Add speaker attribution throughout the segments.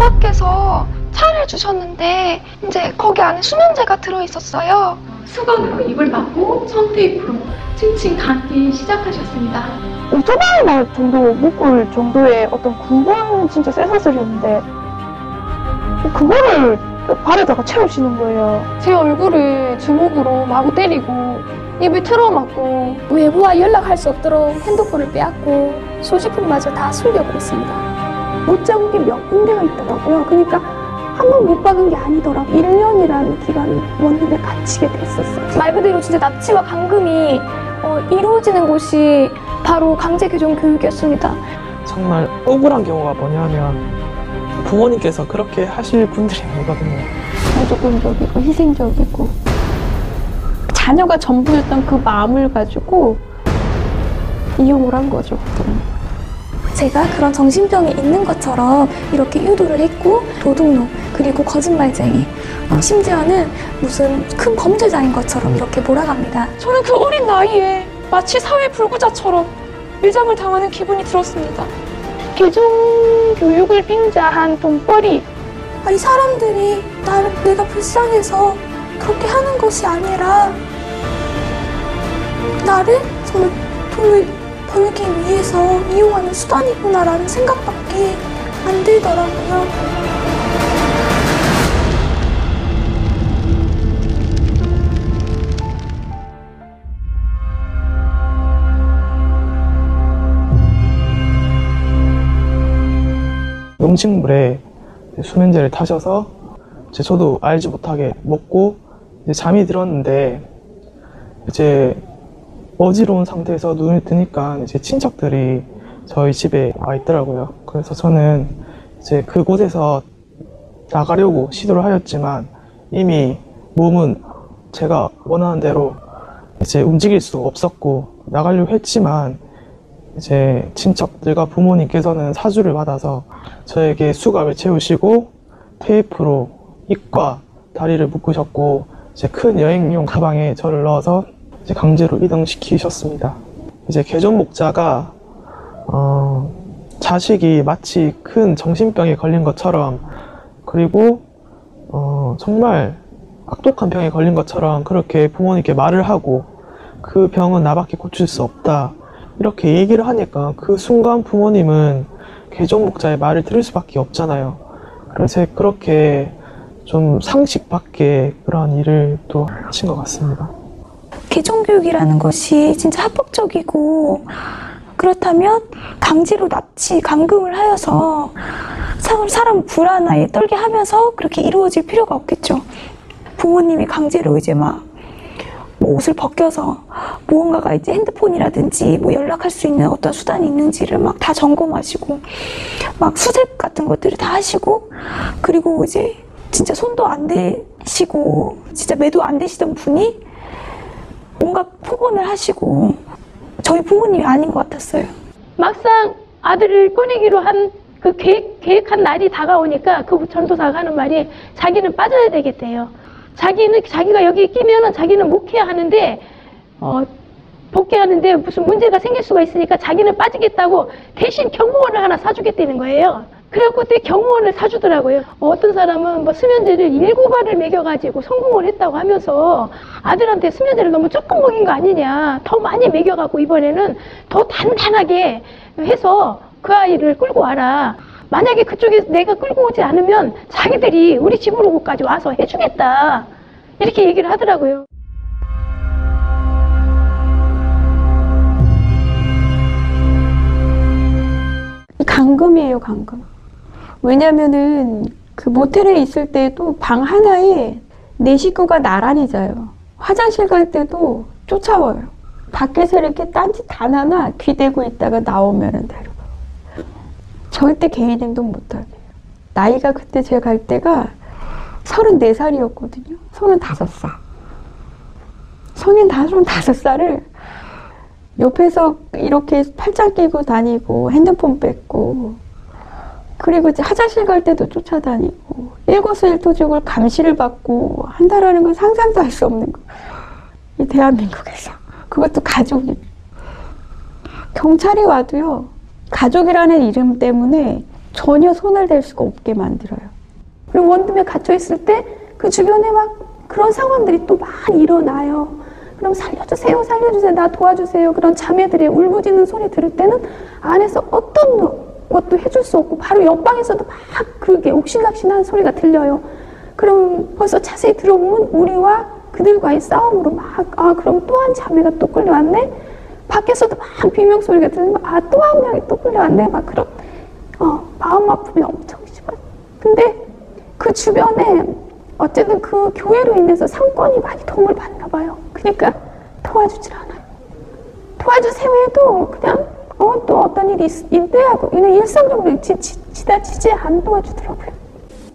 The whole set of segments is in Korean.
Speaker 1: 아버께서 차를 주셨는데 이제 거기 안에 수면제가 들어있었어요. 수건으로 입을 막고 청테이프로 층층 감기 시작하셨습니다.
Speaker 2: 오토바이나 정도 묶을 정도의 어떤 근본 진짜 쇠사슬이었는데 그거를 발에다가 채우시는 거예요. 제 얼굴을 주먹으로 마구 때리고 입을 틀어막고 외부와 연락할 수 없도록 핸드폰을 빼앗고 소지품마저 다 숨겨버렸습니다. 못 잡은 게 몇 군데가 있더라고요. 그러니까 한 번 못 박은 게 아니더라고. 1년이라는 기간을 원룸에 갇히게 됐었어요. 말 그대로 진짜 납치와 감금이 이루어지는 곳이 바로 강제교정 교육이었습니다.
Speaker 3: 정말 억울한 경우가 뭐냐면 부모님께서 그렇게 하실 분들이 아니거든요.
Speaker 2: 무조건적이고 희생적이고 자녀가 전부였던 그 마음을 가지고 이용을 한 거죠.
Speaker 4: 제가 그런 정신병이 있는 것처럼 이렇게 유도를 했고 도둑놈 그리고 거짓말쟁이 심지어는 무슨 큰 범죄자인 것처럼 이렇게 몰아갑니다.
Speaker 2: 저는 그 어린 나이에 마치 사회 불구자처럼 매장을 당하는 기분이 들었습니다. 개정 교육을 빙자한 돈벌이.
Speaker 4: 아니 사람들이 내가 불쌍해서 그렇게 하는 것이 아니라 나를 정말 돈을 벌기 위해서 이용하는 수단이구나라는 생각밖에 안 들더라고요.
Speaker 3: 음식물에 수면제를 타셔서 저도 알지 못하게 먹고 이제 잠이 들었는데 이제 어지러운 상태에서 눈을 뜨니까 이제 친척들이 저희 집에 와 있더라고요. 그래서 저는 이제 그곳에서 나가려고 시도를 하였지만 이미 몸은 제가 원하는 대로 이제 움직일 수 없었고 나가려고 했지만 이제 친척들과 부모님께서는 사주를 받아서 저에게 수갑을 채우시고 테이프로 입과 다리를 묶으셨고 이제 큰 여행용 가방에 저를 넣어서 이제 강제로 이동시키셨습니다. 이제 개존 목자가 자식이 마치 큰 정신병에 걸린 것처럼 그리고 정말 악독한 병에 걸린 것처럼 그렇게 부모님께 말을 하고 그 병은 나밖에 고칠 수 없다 이렇게 얘기를 하니까 그 순간 부모님은 개존 목자의 말을 들을 수밖에 없잖아요. 그래서 그렇게 좀 상식 밖의 그런 일을 또 하신 것 같습니다.
Speaker 4: 개종교육이라는 것이 진짜 합법적이고 그렇다면 강제로 납치, 감금을 하여서 사람 불안하게 떨게 하면서 그렇게 이루어질 필요가 없겠죠. 부모님이 강제로 이제 막 옷을 벗겨서 무언가가 이제 핸드폰이라든지 뭐 연락할 수 있는 어떤 수단이 있는지를 막 다 점검하시고 막 수색 같은 것들을 다 하시고 그리고 이제 진짜 손도 안 대시고 진짜 매도 안 되시던 분이 온갖 폭언을 하시고 저희 부모님이 아닌 것 같았어요.
Speaker 5: 막상 아들을 꺼내기로 한 그 계획한 날이 다가오니까 그 전도사가 하는 말이 자기는 빠져야 되겠대요. 자기가 여기 끼면은 자기는 목해야 하는데 복귀하는데 무슨 문제가 생길 수가 있으니까 자기는 빠지겠다고 대신 경무원을 하나 사주겠다는 거예요. 그래갖고 그때 경무원을 사주더라고요. 어떤 사람은 뭐 수면제를 7알을 먹여가지고 성공을 했다고 하면서 아들한테 수면제를 너무 조금 먹인 거 아니냐. 더 많이 먹여갖고 이번에는 더 단단하게 해서 그 아이를 끌고 와라. 만약에 그쪽에 내가 끌고 오지 않으면 자기들이 우리 집으로까지 와서 해주겠다. 이렇게 얘기를 하더라고요.
Speaker 2: 감금이에요, 감금. 왜냐면은 그 모텔에 있을 때도 방 하나에 4식구가 나란히 자요. 화장실 갈 때도 쫓아와요. 밖에서 이렇게 딴짓 단 하나 귀대고 있다가 나오면은 데려가요. 절대 개인 행동 못하게. 나이가 그때 제가 갈 때가 34살이었거든요. 35살. 성인 35살을 옆에서 이렇게 팔짱 끼고 다니고 핸드폰 뺏고 그리고 이제 화장실 갈 때도 쫓아다니고 일거수일투족을 감시를 받고 한다라는 건 상상도 할 수 없는 거. 이 대한민국에서. 그것도 가족이. 경찰이 와도요. 가족이라는 이름 때문에
Speaker 6: 전혀 손을 댈 수가 없게 만들어요.
Speaker 2: 그리고 원룸에 갇혀 있을 때 그 주변에 막 그런 상황들이 또 많이 일어나요. 그럼 살려주세요, 살려주세요, 나 도와주세요. 그런 자매들의 울부짖는 소리 들을 때는 안에서 어떤 것도 해줄 수 없고 바로 옆방에서도 막 그게 옥신각신한 소리가 들려요. 그럼 벌써 자세히 들어보면 우리와 그들과의 싸움으로 막 그럼 또 한 자매가 또 끌려왔네. 밖에서도 막 비명 소리가 들리면 또 한 명이 또 끌려왔네. 막 그런 마음 아픔이 엄청 심한. 근데 그 주변에 어쨌든 그 교회로 인해서 상권이 많이 도움을 받나 봐요. 그러니까 도와주질 않아요. 도와주세요 해도 그냥 또 어떤 일이 있대하고 그냥 일상적으로 지나치지 안 도와주더라고요.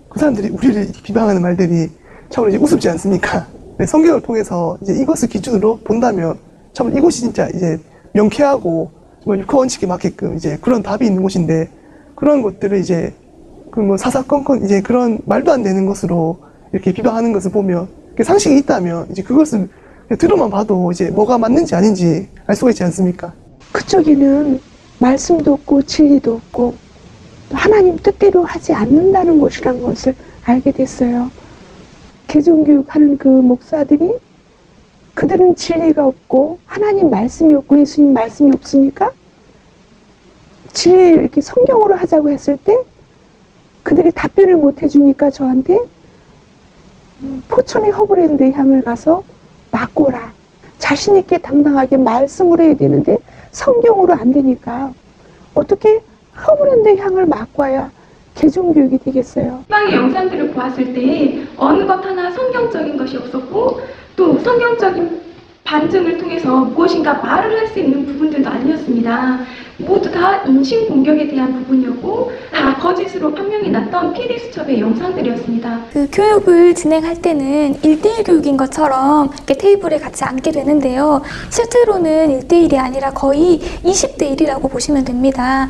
Speaker 3: 그 사람들이 우리를 비방하는 말들이 참으로 이제 우습지 않습니까? 네, 성경을 통해서 이제 이것을 기준으로 본다면 참으로 이곳이 진짜 이제 명쾌하고 정말 육하 원칙에 맞게끔 이제 그런 답이 있는 곳인데 그런 것들을 이제 그 뭐 사사건건 이제 그런 말도 안 되는 것으로 이렇게 비방하는 것을 보면 상식이 있다면 이제 그것을 들어만 봐도 이제 뭐가 맞는지 아닌지 알 수가 있지 않습니까?
Speaker 7: 그쪽에는 말씀도 없고 진리도 없고 하나님 뜻대로 하지 않는다는 것이란 것을 알게 됐어요. 개종교육하는 그 목사들이 그들은 진리가 없고 하나님 말씀이 없고 예수님 말씀이 없으니까 진리를 이렇게 성경으로 하자고 했을 때 그들이 답변을 못 해주니까 저한테 포천의 허브랜드 향을 가서 맡고 오라. 자신 있게 당당하게 말씀으로 해야 되는데 성경으로 안 되니까 어떻게 허브랜드 향을 맡고 와야 개종교육이 되겠어요.
Speaker 1: 희망의 영상들을 보았을 때 어느 것 하나 성경적인 것이 없었고 또 성경적인 반증을 통해서 무엇인가 말을 할 수 있는 부분들도 아니었습니다. 모두 다 인신공격에 대한 부분이었고 다 거짓으로 판명이 났던 PD수첩의 영상들이었습니다.
Speaker 2: 그 교육을 진행할 때는 1대1 교육인 것처럼 이렇게 테이블에 같이 앉게 되는데요. 실제로는 1대1이 아니라 거의 20대1이라고 보시면 됩니다.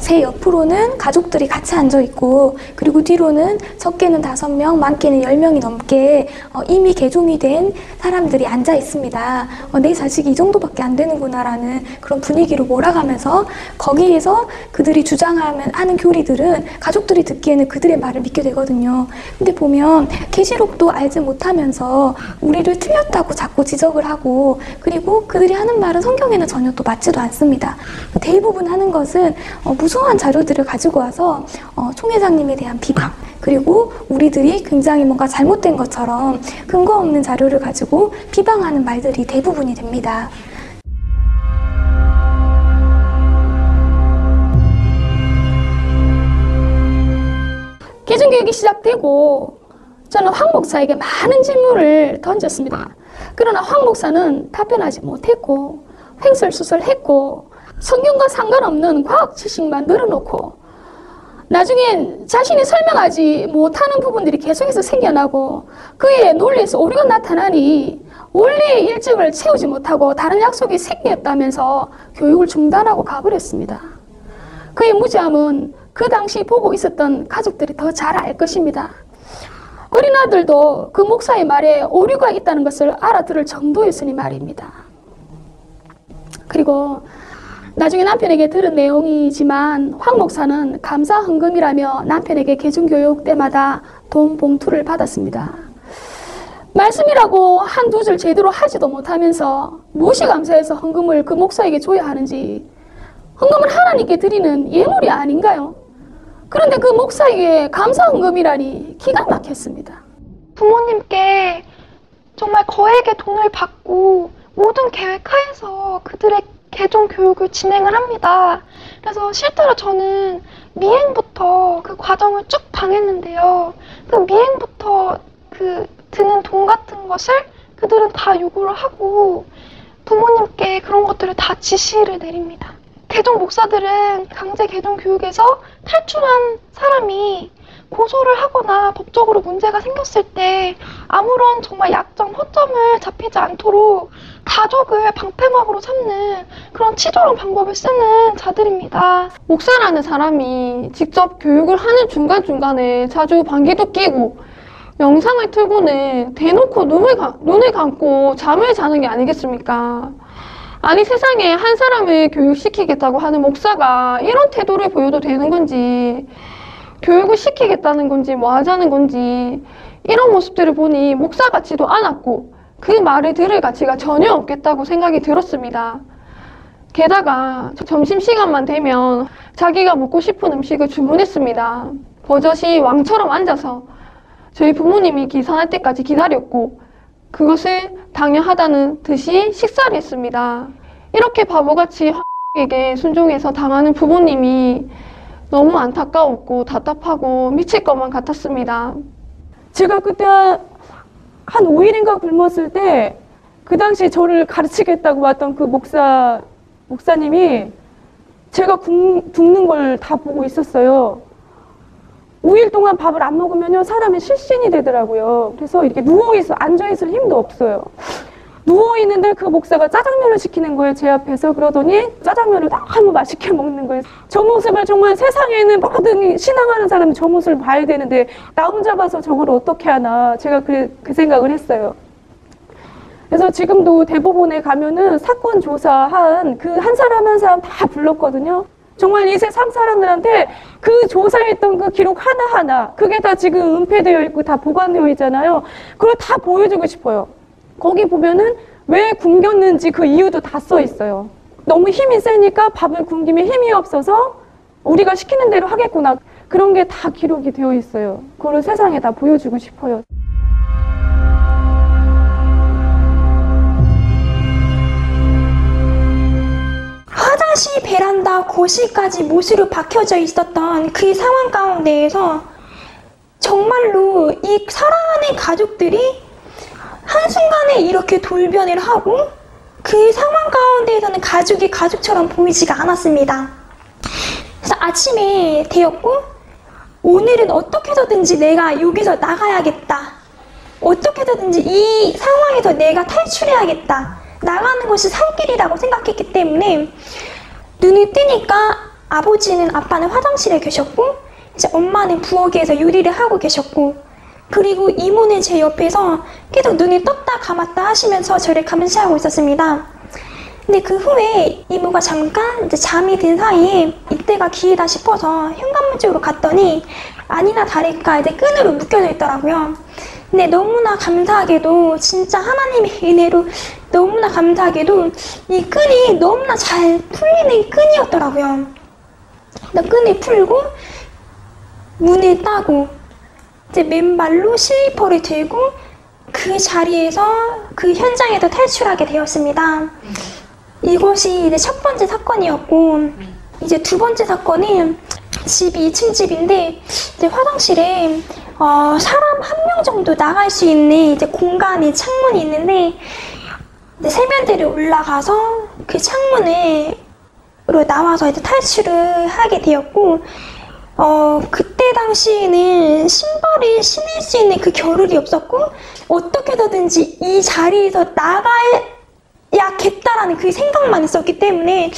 Speaker 2: 제 옆으로는 가족들이 같이 앉아있고 그리고 뒤로는 적게는 5명, 많게는 10명이 넘게 이미 개종이 된 사람들이 앉아 있습니다. 내 자식이 이 정도밖에 안 되는구나 라는 그런 분위기로 몰아가면서 거기에서 그들이 주장하는 교리들은 가족들이 듣기에는 그들의 말을 믿게 되거든요. 근데 보면 계시록도 알지 못하면서 우리를 틀렸다고 자꾸 지적을 하고 그리고 그들이 하는 말은 성경에는 전혀 또 맞지도 않습니다. 대부분 하는 것은 무수한 자료들을 가지고 와서 총회장님에 대한 비방 그리고 우리들이 굉장히 뭔가 잘못된 것처럼 근거 없는 자료를 가지고 비방하는 말들이 대부분이 됩니다. 개종교육이 시작되고 저는 황 목사에게 많은 질문을 던졌습니다. 그러나 황 목사는 답변하지 못했고 횡설수설했고 성경과 상관없는 과학 지식만 늘어놓고 나중엔 자신이 설명하지 못하는 부분들이 계속해서 생겨나고 그의 논리에서 오류가 나타나니 원리의 일정을 채우지 못하고 다른 약속이 생겼다면서 교육을 중단하고 가버렸습니다. 그의 무지함은 그 당시 보고 있었던 가족들이 더 잘 알 것입니다. 어린 아들도 그 목사의 말에 오류가 있다는 것을 알아들을 정도였으니 말입니다. 그리고 나중에 남편에게 들은 내용이지만 황 목사는 감사 헌금이라며 남편에게 개종교육 때마다 돈 봉투를 받았습니다. 말씀이라고 한두 줄 제대로 하지도 못하면서 무엇이 감사해서 헌금을 그 목사에게 줘야 하는지 헌금은 하나님께 드리는 예물이 아닌가요? 그런데 그 목사에게 감사 헌금이라니 기가 막혔습니다.
Speaker 1: 부모님께 정말 거액의 돈을 받고 모든 계획하에서 그들의 개종 교육을 진행을 합니다. 그래서 실제로 저는 미행부터 그 과정을 쭉 당했는데요. 그 미행부터 그 드는 돈 같은 것을 그들은 다 요구를 하고 부모님께 그런 것들을 다 지시를 내립니다. 개종 목사들은 강제 개종 교육에서 탈출한 사람이 고소를 하거나 법적으로 문제가 생겼을 때 아무런 정말 약점, 허점을 잡히지 않도록 가족을 방패막으로 삼는 그런 치졸한 방법을 쓰는 자들입니다.
Speaker 2: 목사라는 사람이 직접 교육을 하는 중간중간에 자주 방귀도 끼고 영상을 틀고는 대놓고 눈을 감고 잠을 자는 게 아니겠습니까? 아니 세상에 한 사람을 교육시키겠다고 하는 목사가 이런 태도를 보여도 되는 건지, 교육을 시키겠다는 건지 뭐 하자는 건지, 이런 모습들을 보니 목사 같지도 않았고 그 말을 들을 가치가 전혀 없겠다고 생각이 들었습니다. 게다가 점심시간만 되면 자기가 먹고 싶은 음식을 주문했습니다. 버젓이 왕처럼 앉아서 저희 부모님이 계산할 때까지 기다렸고 그것을 당연하다는 듯이 식사를 했습니다. 이렇게 바보같이 에게 순종해서 당하는 부모님이 너무 안타까웠고 답답하고 미칠 것만 같았습니다.
Speaker 6: 제가 그때 한 5일인가 굶었을 때 그 당시 저를 가르치겠다고 왔던 그 목사님이 제가 굶는 걸 다 보고 있었어요. 5일 동안 밥을 안 먹으면요 사람이 실신이 되더라고요. 그래서 이렇게 누워있어 앉아있을 힘도 없어요. 누워있는데 그 목사가 짜장면을 시키는 거예요, 제 앞에서. 그러더니 짜장면을 너무 맛있게 먹는 거예요. 저 모습을 정말 세상에 있는 모든 신앙하는 사람이 저 모습을 봐야 되는데 나 혼자 봐서 저걸 어떻게 하나, 제가 그 생각을 했어요. 그래서 지금도 대법원에 가면은 사건 조사한 그 한 사람 한 사람 다 불렀거든요. 정말 이 세상 사람들한테 그 조사했던 그 기록 하나하나, 그게 다 지금 은폐되어 있고 다 보관되어 있잖아요. 그걸 다 보여주고 싶어요. 거기 보면은 왜 굶겼는지 그 이유도 다 써 있어요. 너무 힘이 세니까 밥을 굶기면 힘이 없어서 우리가 시키는 대로 하겠구나. 그런 게 다 기록이 되어 있어요. 그걸 세상에 다 보여주고 싶어요.
Speaker 4: 화장실, 베란다, 거실까지 못으로 박혀져 있었던 그 상황 가운데에서 정말로 이 사랑하는 가족들이 한순간에 이렇게 돌변을 하고 그 상황 가운데에서는 가족이 가족처럼 보이지가 않았습니다. 그래서 아침에 되었고 오늘은 어떻게 해서든지 내가 여기서 나가야겠다. 어떻게 해서든지 이 상황에서 내가 탈출해야겠다. 나가는 것이 살 길이라고 생각했기 때문에 눈이 뜨니까 아빠는 화장실에 계셨고 이제 엄마는 부엌에서 요리를 하고 계셨고 그리고 이모는 제 옆에서 계속 눈이 떴다 감았다 하시면서 저를 감시하고 있었습니다. 근데 그 후에 이모가 잠깐 이제 잠이 든 사이에 이때가 기회다 싶어서 현관문 쪽으로 갔더니 아니나 다를까 이제 끈으로 묶여져 있더라고요. 근데 너무나 감사하게도 진짜 하나님의 은혜로 너무나 감사하게도 이 끈이 너무나 잘 풀리는 끈이었더라고요. 끈을 풀고 문을 따고 이제 맨발로 슬리퍼를 들고 그 자리에서 그 현장에서 탈출하게 되었습니다. 이것이 이제 첫 번째 사건이었고 이제 두 번째 사건은 집이 2층 집인데 이제 화장실에 사람 한 명 정도 나갈 수 있는 이제 공간이 창문이 있는데 이제 세면대를 올라가서 그 창문으로 나와서 이제 탈출을 하게 되었고 그때 당시에는 신발을 신을 수 있는 그 겨를이 없었고 어떻게 해서든지 이 자리에서 나가야겠다라는 그 생각만 있었기 때문에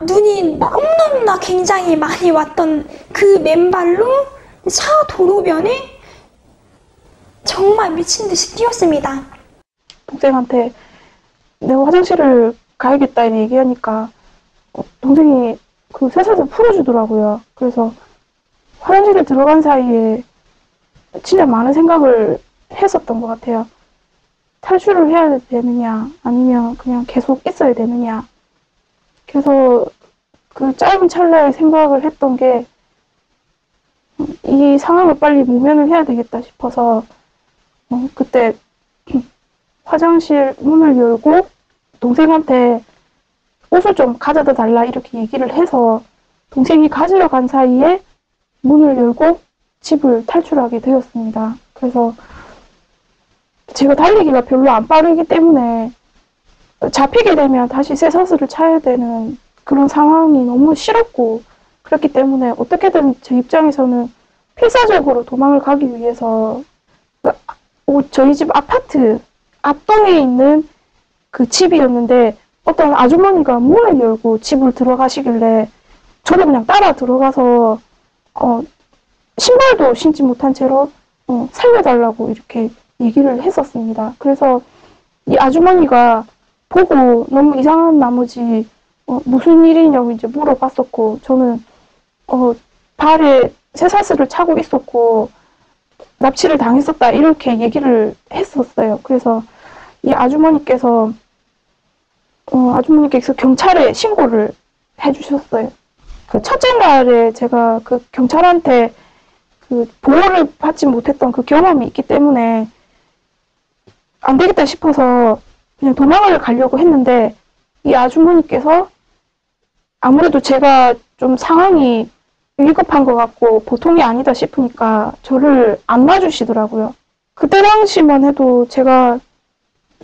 Speaker 4: 눈이 너무너무나 굉장히 많이 왔던 그 맨발로 차 도로변에 정말 미친 듯이 뛰었습니다.
Speaker 7: 동생한테 내가 화장실을 가야겠다 이렇게 얘기하니까 동생이 그 쇠사슬 풀어주더라고요. 그래서 화장실에 들어간 사이에 진짜 많은 생각을 했었던 것 같아요. 탈출을 해야 되느냐 아니면 그냥 계속 있어야 되느냐. 그래서 그 짧은 찰나에 생각을 했던 게 이 상황을 빨리 모면을 해야 되겠다 싶어서 그때 화장실 문을 열고 동생한테 옷을 좀 가져다 달라 이렇게 얘기를 해서 동생이 가지러 간 사이에 문을 열고 집을 탈출하게 되었습니다. 그래서 제가 달리기가 별로 안 빠르기 때문에 잡히게 되면 다시 쇠사슬을 차야 되는 그런 상황이 너무 싫었고 그렇기 때문에 어떻게든 제 입장에서는 필사적으로 도망을 가기 위해서 저희 집 아파트 앞동에 있는 그 집이었는데 어떤 아주머니가 문을 열고 집을 들어가시길래 저도 그냥 따라 들어가서 신발도 신지 못한 채로 살려달라고 이렇게 얘기를 했었습니다. 그래서 이 아주머니가
Speaker 2: 보고 너무 이상한 나머지 무슨 일이냐고 이제 물어봤었고, 저는 발에 쇠사슬을 차고 있었고 납치를 당했었다 이렇게 얘기를 했었어요. 그래서 이 아주머니께서 경찰에 신고를 해주셨어요. 그 첫째 날에 제가 그 경찰한테 그 보호를 받지 못했던 그 경험이 있기 때문에 안 되겠다 싶어서 그냥 도망을 가려고 했는데, 이 아주머니께서 아무래도 제가 좀 상황이 위급한 것 같고 보통이 아니다 싶으니까 저를 안 놔주시더라고요. 그때 당시만 해도 제가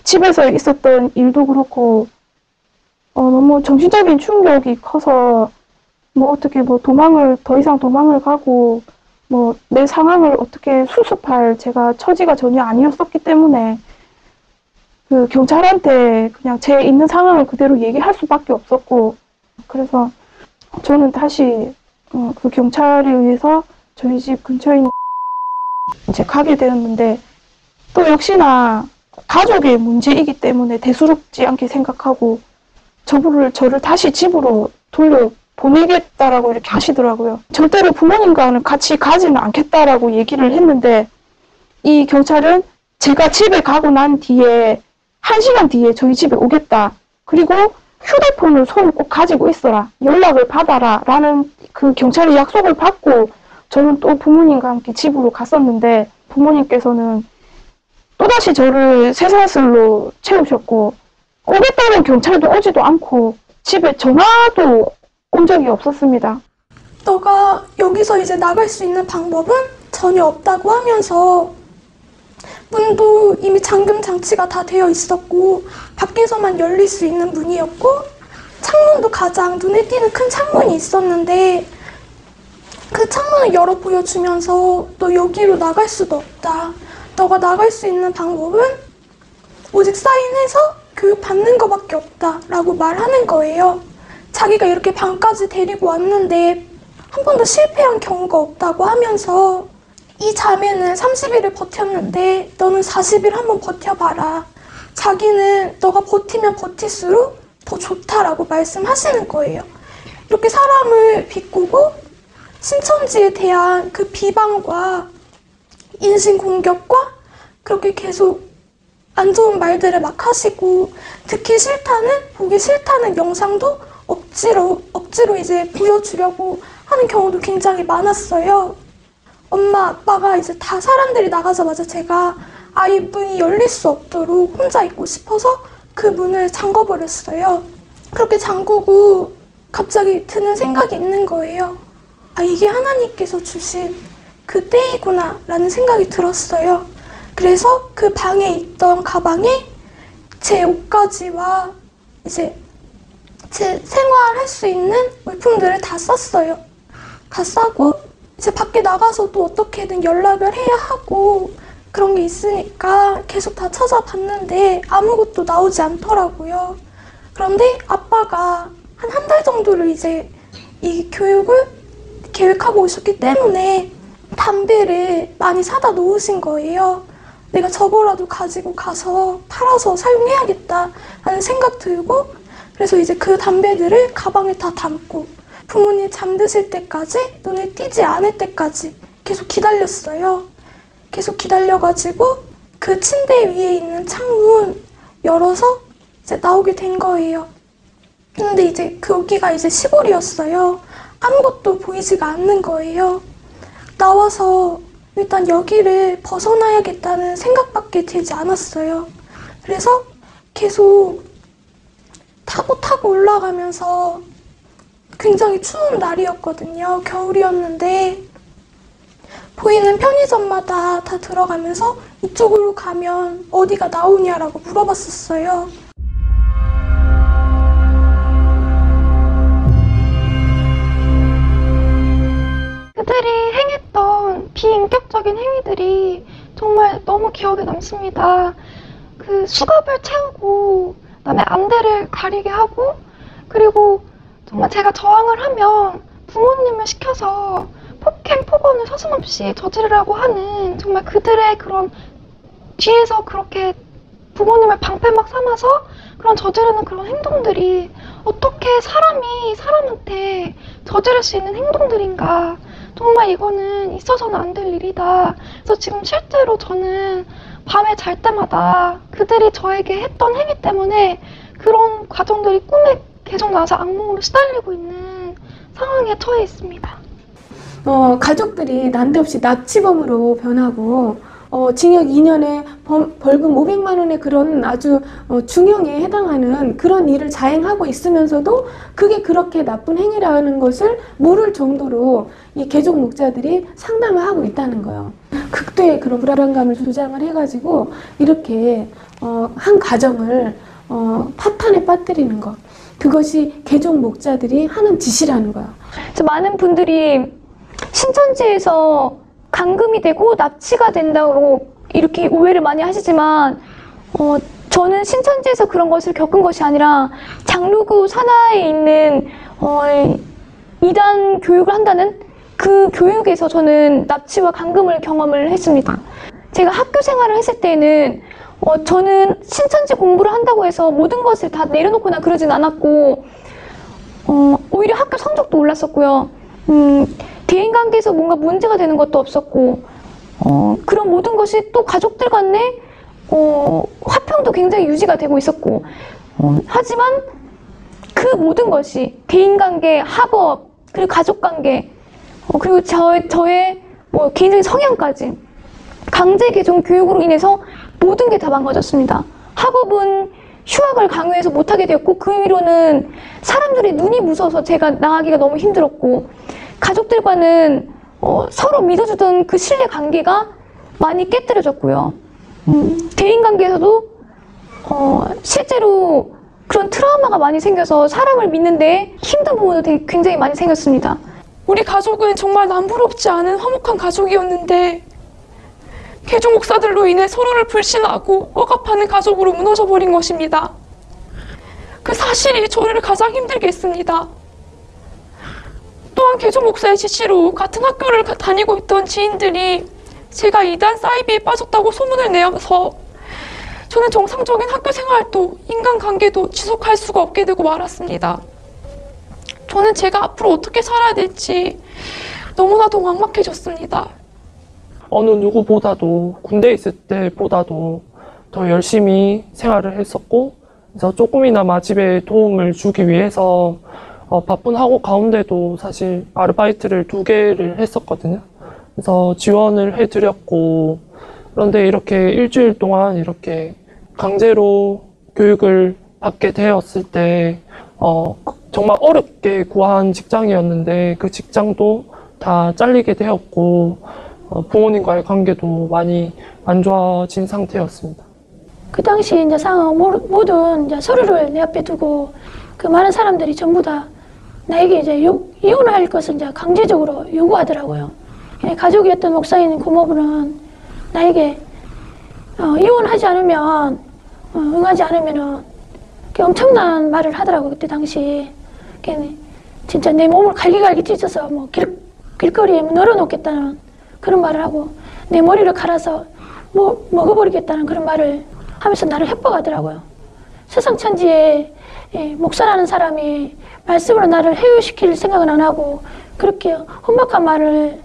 Speaker 2: 집에서 있었던 일도 그렇고 너무 정신적인 충격이 커서 어떻게 더 이상 도망을 가고 내 상황을 어떻게 수습할 제가 처지가 전혀 아니었었기 때문에 그 경찰한테 그냥 제 있는 상황을 그대로 얘기할 수밖에 없었고, 그래서 저는 다시 그 경찰에 의해서 저희 집 근처에 있는 이제 가게 되었는데, 또 역시나 가족의 문제이기 때문에 대수롭지 않게 생각하고 저를 다시 집으로 돌려 보내겠다라고 이렇게 하시더라고요. 절대로 부모님과는 같이 가지는 않겠다라고 얘기를 했는데, 이 경찰은 제가 집에 가고 난 뒤에 1시간 뒤에 저희 집에 오겠다. 그리고 휴대폰을 손에 꼭 가지고 있어라. 연락을 받아라. 라는 그 경찰의 약속을 받고 저는 또 부모님과 함께 집으로 갔었는데, 부모님께서는 또다시 저를 쇠사슬로 채우셨고, 오겠다는 경찰도 오지도 않고 집에 전화도 온 적이 없었습니다.
Speaker 8: 너가 여기서 이제 나갈 수 있는 방법은 전혀 없다고 하면서, 문도 이미 잠금 장치가 다 되어 있었고 밖에서만 열릴 수 있는 문이었고, 창문도 가장 눈에 띄는 큰 창문이 있었는데 그 창문을 열어 보여주면서 너 여기로 나갈 수도 없다. 너가 나갈 수 있는 방법은 오직 사인해서 교육받는 것밖에 없다 라고 말하는 거예요. 자기가 이렇게 방까지 데리고 왔는데 한 번도 실패한 경우가 없다고 하면서, 이 자매는 30일을 버텼는데 너는 40일 한번 버텨봐라. 자기는 너가 버티면 버틸수록 더 좋다라고 말씀하시는 거예요. 이렇게 사람을 비꼬고 신천지에 대한 그 비방과 인신공격과 그렇게 계속 안 좋은 말들을 막 하시고, 듣기 싫다는, 보기 싫다는 영상도 억지로 이제 보여주려고 하는 경우도 굉장히 많았어요. 엄마, 아빠가 이제 다 사람들이 나가자마자 제가 아예 문이 열릴 수 없도록 혼자 있고 싶어서 그 문을 잠궈버렸어요. 그렇게 잠그고 갑자기 드는 생각이 있는 거예요. 아, 이게 하나님께서 주신 그 때이구나 라는 생각이 들었어요. 그래서 그 방에 있던 가방에 제 옷가지와 이제 제 생활할 수 있는 물품들을 다 쌌어요. 다 싸고 이제 밖에 나가서도 어떻게든 연락을 해야 하고 그런 게 있으니까 계속 다 찾아봤는데 아무것도 나오지 않더라고요. 그런데 아빠가 한 달 정도를 이제 이 교육을 계획하고 오셨기 때문에 담배를 많이 사다 놓으신 거예요. 내가 저거라도 가지고 가서 팔아서 사용해야겠다 하는 생각 들고, 그래서 이제 그 담배들을 가방에 다 담고 부모님 잠드실 때까지, 눈에 띄지 않을 때까지 계속 기다렸어요. 계속 기다려가지고 그 침대 위에 있는 창문 열어서 이제 나오게 된 거예요. 근데 이제 거기가 이제 시골이었어요. 아무것도 보이지가 않는 거예요. 나와서 일단 여기를 벗어나야겠다는 생각밖에 들지 않았어요. 그래서 계속 타고 올라가면서, 굉장히 추운 날이었거든요. 겨울이었는데 보이는 편의점마다 다 들어가면서 이쪽으로 가면 어디가 나오냐라고 물어봤었어요.
Speaker 1: 그들이 행했던 비인격적인 행위들이 정말 너무 기억에 남습니다. 그 수갑을 채우고 그다음에 안대를 가리게 하고, 그리고 정말 제가 저항을 하면 부모님을 시켜서 폭행, 폭언을 서슴없이 저지르라고 하는, 정말 그들의 그런 뒤에서 그렇게 부모님을 방패막 삼아서 그런 저지르는 그런 행동들이 어떻게 사람이 사람한테 저지를 수 있는 행동들인가. 정말 이거는 있어서는 안 될 일이다. 그래서 지금 실제로 저는 밤에 잘 때마다 그들이 저에게 했던 행위 때문에 그런 과정들이 꿈에 계속 나서 악몽으로 시달리고 있는 상황에 처해 있습니다.
Speaker 6: 가족들이 난데없이 납치범으로 변하고 징역 2년에 벌금 500만 원의 그런 아주 중형에 해당하는 그런 일을 자행하고 있으면서도 그게 그렇게 나쁜 행위라는 것을 모를 정도로 이 개종 목자들이 상담을 하고 있다는 거예요. 극도의 그런 불안감을 조장을 해가지고 이렇게 한 가정을 파탄에 빠뜨리는 것. 그것이 개종 목자들이 하는 짓이라는 거예요.
Speaker 2: 많은 분들이 신천지에서 감금이 되고 납치가 된다고 이렇게 오해를 많이 하시지만 저는 신천지에서 그런 것을 겪은 것이 아니라 장로교 산하에 있는 이단 교육을 한다는 그 교육에서 저는 납치와 감금을 경험을 했습니다. 제가 학교 생활을 했을 때는 저는 신천지 공부를 한다고 해서 모든 것을 다 내려놓거나 그러진 않았고 오히려 학교 성적도 올랐었고요. 대인관계에서 뭔가 문제가 되는 것도 없었고 그런 모든 것이 또 가족들 간에 화평도 굉장히 유지가 되고 있었고 하지만 그 모든 것이 대인관계, 학업, 그리고 가족관계 그리고 저의 개인적인 성향까지 강제 개종 교육으로 인해서 모든 게 다 망가졌습니다. 학업은 휴학을 강요해서 못하게 되었고 그 위로는 사람들의 눈이 무서워서 제가 나가기가 너무 힘들었고 가족들과는 서로 믿어주던 그 신뢰 관계가 많이 깨뜨려졌고요. 대인관계에서도 실제로 그런 트라우마가 많이 생겨서 사람을 믿는데 힘든 부분도 굉장히 많이 생겼습니다.
Speaker 8: 우리 가족은 정말 남부럽지 않은 화목한 가족이었는데 개종 목사들로 인해 서로를 불신하고 억압하는 가족으로 무너져 버린 것입니다. 그 사실이 저를 가장 힘들게 했습니다. 또한 개종 목사의 지시로 같은 학교를 다니고 있던 지인들이 제가 이단 사이비에 빠졌다고 소문을 내어서 저는 정상적인 학교 생활도 인간관계도 지속할 수가 없게 되고 말았습니다. 저는 제가 앞으로 어떻게 살아야 될지 너무나도 막막해졌습니다.
Speaker 3: 어느 누구보다도 군대에 있을 때보다도 더 열심히 생활을 했었고 그래서 조금이나마 집에 도움을 주기 위해서 바쁜 학업 가운데도 사실 아르바이트를 2개를 했었거든요. 그래서 지원을 해드렸고 그런데 이렇게 일주일 동안 이렇게 강제로 교육을 받게 되었을 때 정말 어렵게 구한 직장이었는데 그 직장도 다 잘리게 되었고 부모님과의 관계도 많이 안 좋아진 상태였습니다.
Speaker 5: 그 당시 이제 모든 이제 서류를 내 앞에 두고 그 많은 사람들이 전부 다 나에게 이제 이혼할 것을 이제 강제적으로 요구하더라고요. 가족이었던 목사인 고모부는 나에게 이혼하지 않으면 응하지 않으면은 엄청난 말을 하더라고요. 그때 당시 진짜 내 몸을 갈기갈기 찢어서 뭐 길거리에 널어놓겠다는 그런 말을 하고 내 머리를 갈아서 먹어버리겠다는 그런 말을 하면서 나를 협박하더라고요. 세상 천지에 목사라는 사람이 말씀으로 나를 해유시킬 생각은 안 하고 그렇게 험악한 말을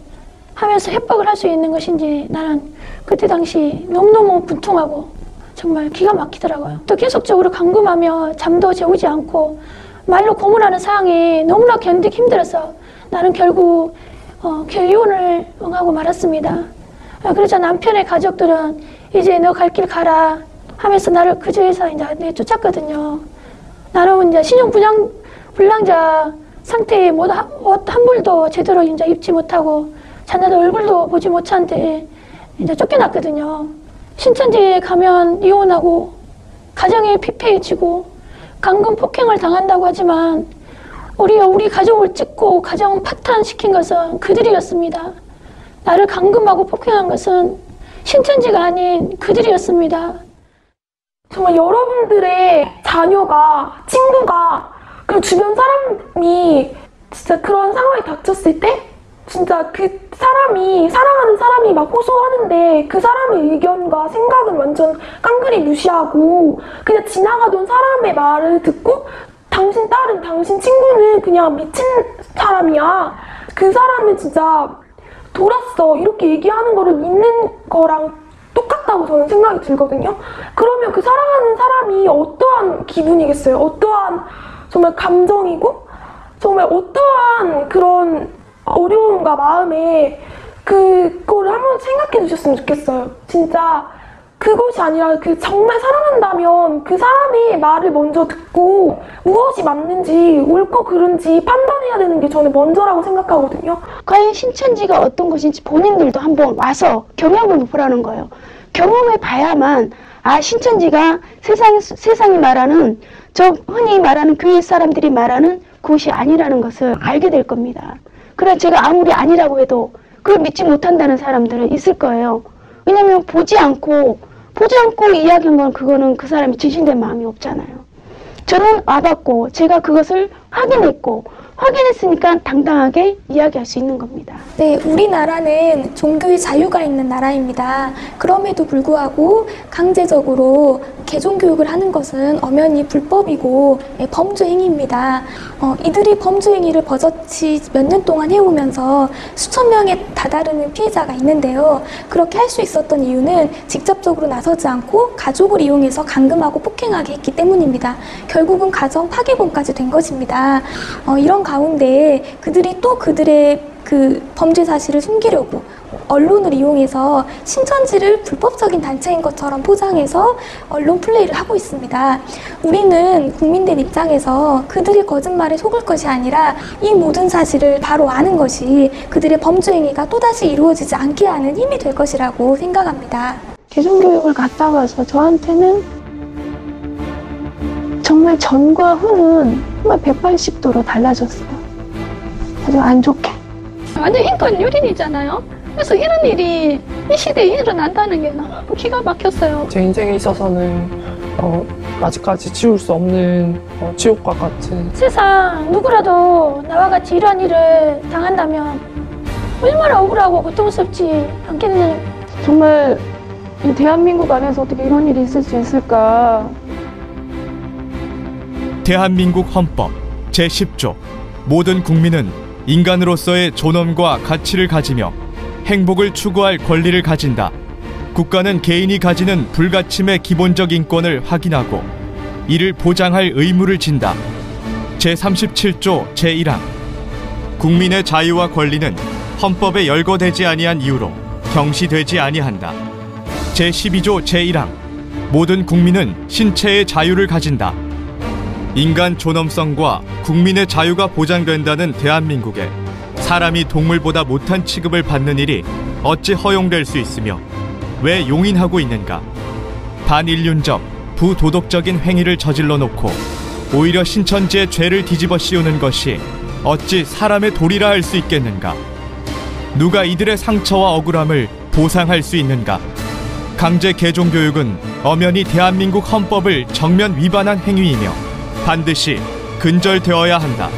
Speaker 5: 하면서 협박을 할 수 있는 것인지 나는 그때 당시 너무너무 분통하고 정말 기가 막히더라고요. 또 계속적으로 감금하며 잠도 재우지 않고 말로 고문하는 상황이 너무나 견디기 힘들어서 나는 결국 이혼을 응하고 말았습니다. 그래서 남편의 가족들은 이제 너 갈 길 가라 하면서 나를 그 집에서 이제 내쫓았거든요. 나는 이제 신용불량자 상태에 옷 한 벌도 제대로 이제 입지 못하고 자녀들 얼굴도 보지 못한 데 이제 쫓겨났거든요. 신천지에 가면 이혼하고 가정이 피폐해지고 감금 폭행을 당한다고 하지만 우리 가족을 찍고 가정 파탄시킨 것은 그들이었습니다. 나를 감금하고 폭행한 것은 신천지가 아닌 그들이었습니다.
Speaker 8: 정말 여러분들의 자녀가, 친구가, 그리고 주변 사람이 진짜 그런 상황이 닥쳤을 때
Speaker 2: 진짜 그 사람이, 사랑하는 사람이 막 호소하는데 그 사람의 의견과 생각은 완전 깡그리 무시하고 그냥 지나가던 사람의 말을 듣고 당신 딸은, 당신 친구는 그냥 미친 사람이야. 그 사람은 진짜 돌았어. 이렇게 얘기하는 거를 믿는 거랑 똑같다고 저는 생각이 들거든요. 그러면 그 사랑하는 사람이 어떠한 기분이겠어요? 어떠한 정말 감정이고 정말 어떠한 그런 어려움과 마음에 그거를 한번 생각해 주셨으면 좋겠어요. 진짜 그것이 아니라 그 정말 사랑한다면 그 사람의 말을 먼저 듣고 무엇이 맞는지 옳고 그른지 판단해야 되는 게 저는 먼저라고 생각하거든요.
Speaker 7: 과연 신천지가 어떤 것인지 본인들도 한번 와서 경험을 보라는 거예요. 경험해 봐야만 신천지가 세상이 말하는 저 흔히 말하는 교회 사람들이 말하는 그것이 아니라는 것을 알게 될 겁니다. 그래 제가 아무리 아니라고 해도 그걸 믿지 못한다는 사람들은 있을 거예요. 왜냐면 보지 않고 이야기한 건 그거는 그 사람이 진실된 마음이 없잖아요. 저는 와봤고 제가 그것을 확인했으니까 당당하게 이야기할 수 있는 겁니다.
Speaker 8: 네, 우리나라는 종교의 자유가 있는 나라입니다. 그럼에도 불구하고 강제적으로 개종교육을 하는 것은 엄연히 불법이고 범죄 행위입니다. 이들이 범죄 행위를 버젓이 몇 년 동안 해오면서 수천 명에 다다르는 피해자가 있는데요. 그렇게 할 수 있었던 이유는 직접적으로 나서지 않고 가족을 이용해서 감금하고 폭행하게 했기 때문입니다. 결국은 가정 파괴범까지 된 것입니다. 이런 가운데 그들이 또 그들의 그 범죄 사실을 숨기려고 언론을 이용해서 신천지를 불법적인 단체인 것처럼 포장해서 언론 플레이를 하고 있습니다. 우리는 국민들 입장에서 그들의 거짓말에 속을 것이 아니라 이 모든 사실을 바로 아는 것이 그들의 범죄 행위가 또다시 이루어지지 않게 하는 힘이 될 것이라고 생각합니다.
Speaker 7: 개종교육을 갔다 와서 저한테는 정말 전과 후는 정말 180도로 달라졌어요. 아주 안 좋게.
Speaker 5: 완전 인권 유린이잖아요. 그래서 이런 일이 이 시대에 일어난다는 게 너무 기가 막혔어요.
Speaker 3: 제 인생에 있어서는 아직까지 지울 수 없는 지옥과 같은
Speaker 2: 세상 누구라도 나와 같이 이런 일을 당한다면 얼마나 억울하고 고통스럽지 않겠느냐.
Speaker 6: 정말 이 대한민국 안에서 어떻게 이런 일이 있을 수 있을까.
Speaker 9: 대한민국 헌법 제10조 모든 국민은 인간으로서의 존엄과 가치를 가지며 행복을 추구할 권리를 가진다. 국가는 개인이 가지는 불가침의 기본적 인권을 확인하고 이를 보장할 의무를 진다. 제37조 제1항 국민의 자유와 권리는 헌법에 열거되지 아니한 이유로 경시되지 아니한다. 제12조 제1항 모든 국민은 신체의 자유를 가진다. 인간 존엄성과 국민의 자유가 보장된다는 대한민국에 사람이 동물보다 못한 취급을 받는 일이 어찌 허용될 수 있으며 왜 용인하고 있는가? 반인륜적, 부도덕적인 행위를 저질러 놓고 오히려 신천지의 죄를 뒤집어 씌우는 것이 어찌 사람의 도리라 할 수 있겠는가? 누가 이들의 상처와 억울함을 보상할 수 있는가? 강제 개종교육은 엄연히 대한민국 헌법을 정면 위반한 행위이며 반드시 근절되어야 한다.